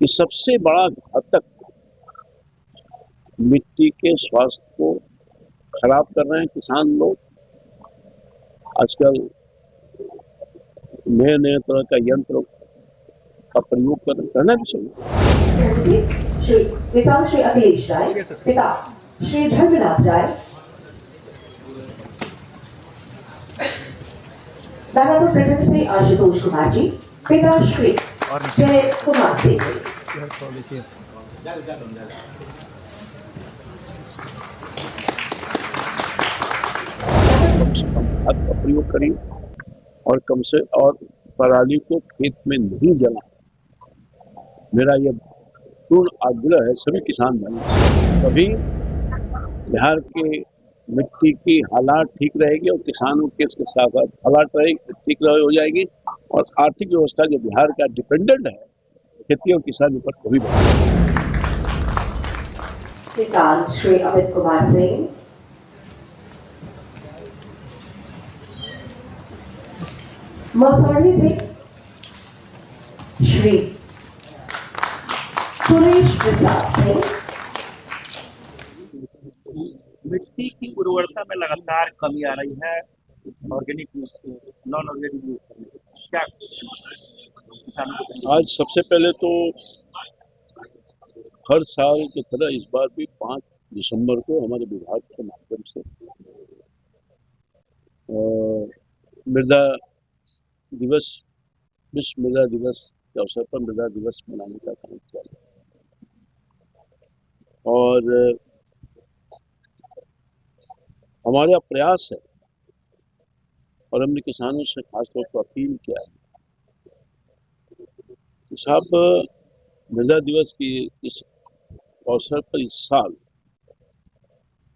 कि सबसे बड़ा घातक मिट्टी के स्वास्थ्य को खराब कर रहे हैं किसान लोग। आजकल नए नए तरह का यंत्र का प्रयोग करना भी चाहिए। श्री किसान श्री अखिलेश राय, पिता श्री धर्मनाथ राय, दानापुर प्रथम से आशुतोष कुमार जी, पिता श्री जय कुमार सिंह। कम से कम खाद का प्रयोग करिए और कम से और पराली को खेत में नहीं जलाएं। मेरा यह पूर्ण आग्रह है सभी किसान भाइयों से। तभी बिहार के मिट्टी की हालात ठीक रहेगी और किसानों के साथ हालात ठीक हो जाएगी और आर्थिक व्यवस्था जो बिहार का डिपेंडेंट है खेती और किसानी पर कभी किसान श्री अमित कुमार सिंह, मसौढ़ी से श्री सुरेश प्रसाद सिंह। मिट्टी की उर्वरता में लगातार कमी आ रही है, ऑर्गेनिक नॉन ऑर्गेनिक यूज करने में क्या किसानों को? आज सबसे पहले तो हर साल की तरह इस बार भी 5 दिसंबर को हमारे विभाग के माध्यम से मृदा दिवस, विश्व मृदा दिवस के अवसर पर मृदा दिवस मनाने का काम किया और हमारा प्रयास है और हमने किसानों से खासतौर पर अपील किया है कि साहब मृदा दिवस की इस अवसर पर इस साल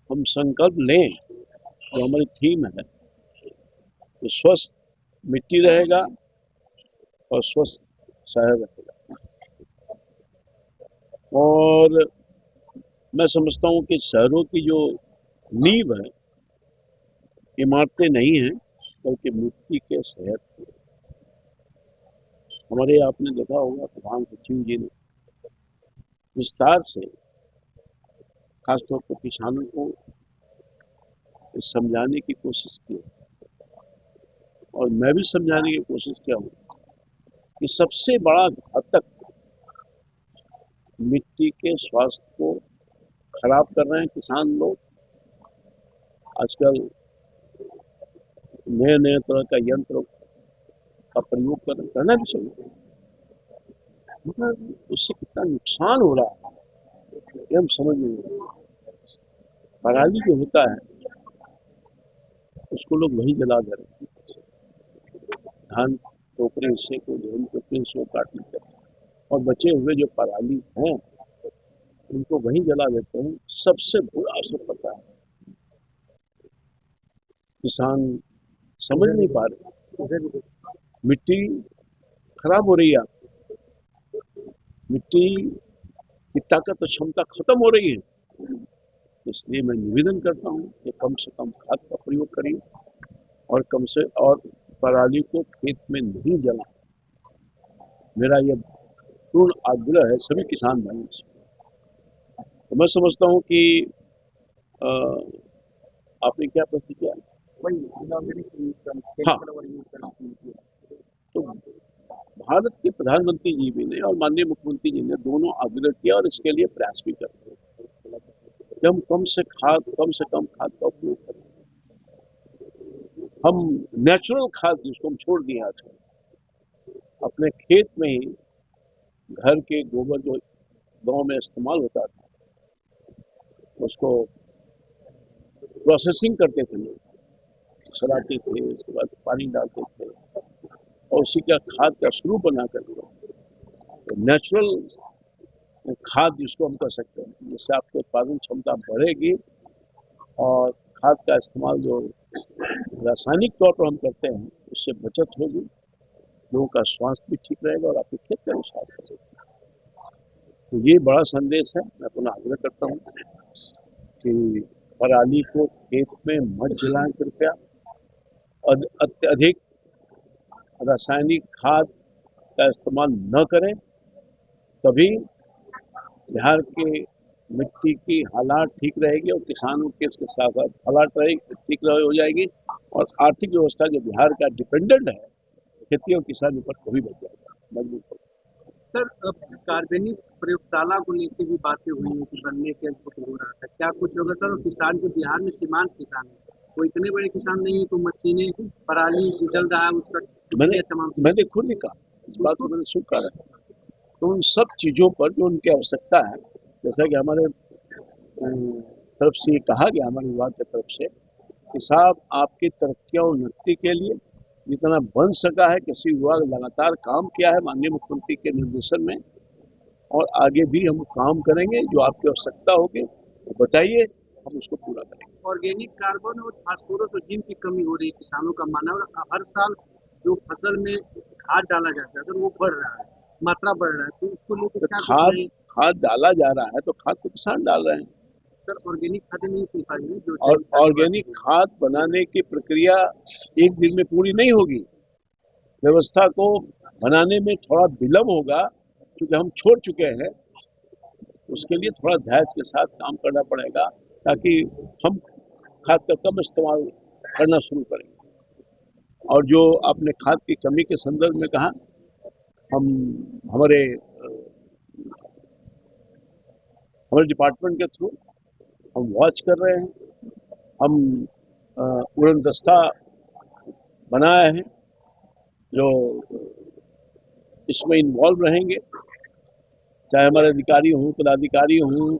हम संकल्प लें, जो हमारी थीम है कि स्वस्थ मिट्टी रहेगा और स्वस्थ शहर रहेगा। और मैं समझता हूँ कि शहरों की जो नींव है इमारतें नहीं हैं बल्कि मिट्टी के सेहत के। हमारे आपने देखा होगा प्रधान सचिव जी ने विस्तार से खासतौर पर किसानों को समझाने की कोशिश की और मैं भी समझाने की कोशिश किया हूँ कि सबसे बड़ा घातक मिट्टी के स्वास्थ्य को खराब कर रहे हैं किसान लोग। आजकल नए नए तरह का यंत्र का प्रयोग करना भी चाहिए, मगर उससे कितना नुकसान हो रहा है ये हम समझ नहीं रहे। पराली जो होता है उसको लोग वही जला दे रहे हैं, धान टोकरे हिस्से को गेहूं टोकरे हिस्से को काट लेते हैं और बचे हुए जो पराली हैं उनको वही जला देते हैं। सबसे बुरा असर पड़ता है, किसान समझ नहीं पा रहे, मिट्टी खराब हो रही है, मिट्टी की ताकत और क्षमता खत्म हो रही है। इसलिए मैं निवेदन करता हूँ कि कम से कम खाद का प्रयोग करिए और कम से और पराली को खेत में नहीं जलाएं। मेरा यह पूर्ण आग्रह है सभी किसान भाइयों से। तो मैं समझता हूँ कि आपने क्या प्रश्न किया? हाँ, तो भारत के प्रधानमंत्री जी भी ने और माननीय मुख्यमंत्री जी ने दोनों आग्रह किया और इसके लिए प्रयास भी कर रहे हैं कि हम कम से कम खाद का उपयोग करें। हम नेचुरल खाद जिसको हम छोड़ दिए आजकल, अपने खेत में ही घर के गोबर जो गांव में इस्तेमाल होता था उसको प्रोसेसिंग करते थे लोग, सड़ाते थे, उसके बाद पानी डालते थे और उसी का खाद का स्वरूप बना करके तो नेचुरल खाद जिसको हम कर सकते हैं, जिससे आपकी उत्पादन क्षमता बढ़ेगी और खाद का इस्तेमाल जो रासायनिक तौर पर हम करते हैं उससे बचत होगी, लोगों का स्वास्थ्य भी ठीक रहेगा और आपके खेत का भी स्वास्थ्य रहेगा। तो ये बड़ा संदेश है। मैं पुनः आग्रह करता हूँ कि पराली को खेत में मत जलाएं कृपया, अत्यधिक रासायनिक खाद का इस्तेमाल न करें तभी बिहार के मिट्टी की हालात ठीक रहेगी और किसानों के उसके साथ साथ हालात ठीक हो जाएगी और आर्थिक व्यवस्था जो बिहार का डिपेंडेंट है खेती और किसानी पर कभी बच जाएगा, मजबूत होगा। सर, अब कार्बनिक प्रयोगशाला को लेकर भी बातें हुई हैं कि बनने के जिक्र हो रहा था, क्या कुछ होगा सर? किसान जो बिहार में सीमांत किसान है, वो इतने बड़े किसान नहीं है, तो मशीनें पराली जल रहा है उसका तमाम मैंने खुद नहीं कहा, इस बात को मैंने स्वीकार है। तो उन सब चीजों पर जो उनकी आवश्यकता है, जैसा कि हमारे तरफ से ये कहा गया, हमारे विभाग की तरफ से कि साहब आपकी तरक्की और उन्नति के लिए जितना बन सका है कृषि विभाग लगातार काम किया है माननीय मुख्यमंत्री के निर्देशन में, और आगे भी हम काम करेंगे। जो आपकी आवश्यकता होगी वो बताइए, हम उसको पूरा करेंगे। ऑर्गेनिक कार्बन और फास्फोरस और जिंक की कमी हो रही है, किसानों का मानना है। और हर साल जो फसल में खाद डाला जाता है सर, वो बढ़ रहा है, मात्रा बढ़ रहा है, तो इसको लेकर क्या खाद डाला जा रहा है तो खाद तो किसान डाल रहे हैं सर। ऑर्गेनिक खाद नहीं मिल पा रही है, और ऑर्गेनिक खाद बनाने की प्रक्रिया एक दिन में पूरी नहीं होगी। व्यवस्था को बनाने में थोड़ा विलम्ब होगा क्योंकि हम छोड़ चुके हैं। उसके लिए थोड़ा धैर्य के साथ काम करना पड़ेगा ताकि हम खाद का कम इस्तेमाल करना शुरू करें। और जो आपने खाद की कमी के संदर्भ में कहा, हम हमारे डिपार्टमेंट के थ्रू हम वॉच कर रहे हैं। हम उड़न दस्ता बनाए हैं जो इसमें इन्वॉल्व रहेंगे, चाहे हमारे अधिकारी हों, पदाधिकारी हों,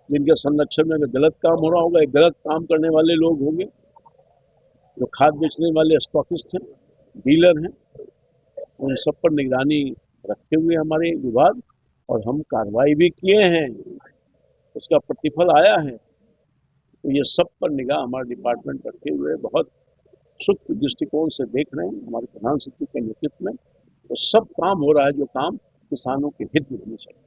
जिनके संरक्षण में गलत काम हो रहा होगा, गलत काम करने वाले लोग होंगे, जो खाद बेचने वाले स्टॉकिस्ट हैं, डीलर हैं, उन सब पर निगरानी रखे हुए हमारे विभाग, और हम कार्रवाई भी किए हैं, उसका प्रतिफल आया है। तो ये सब पर निगाह हमारा डिपार्टमेंट रखे हुए बहुत सूक्ष्म दृष्टिकोण से देख रहे हैं हमारे प्रधान सचिव के नेतृत्व में। तो सब काम हो रहा है जो काम किसानों के हित में होने चाहिए।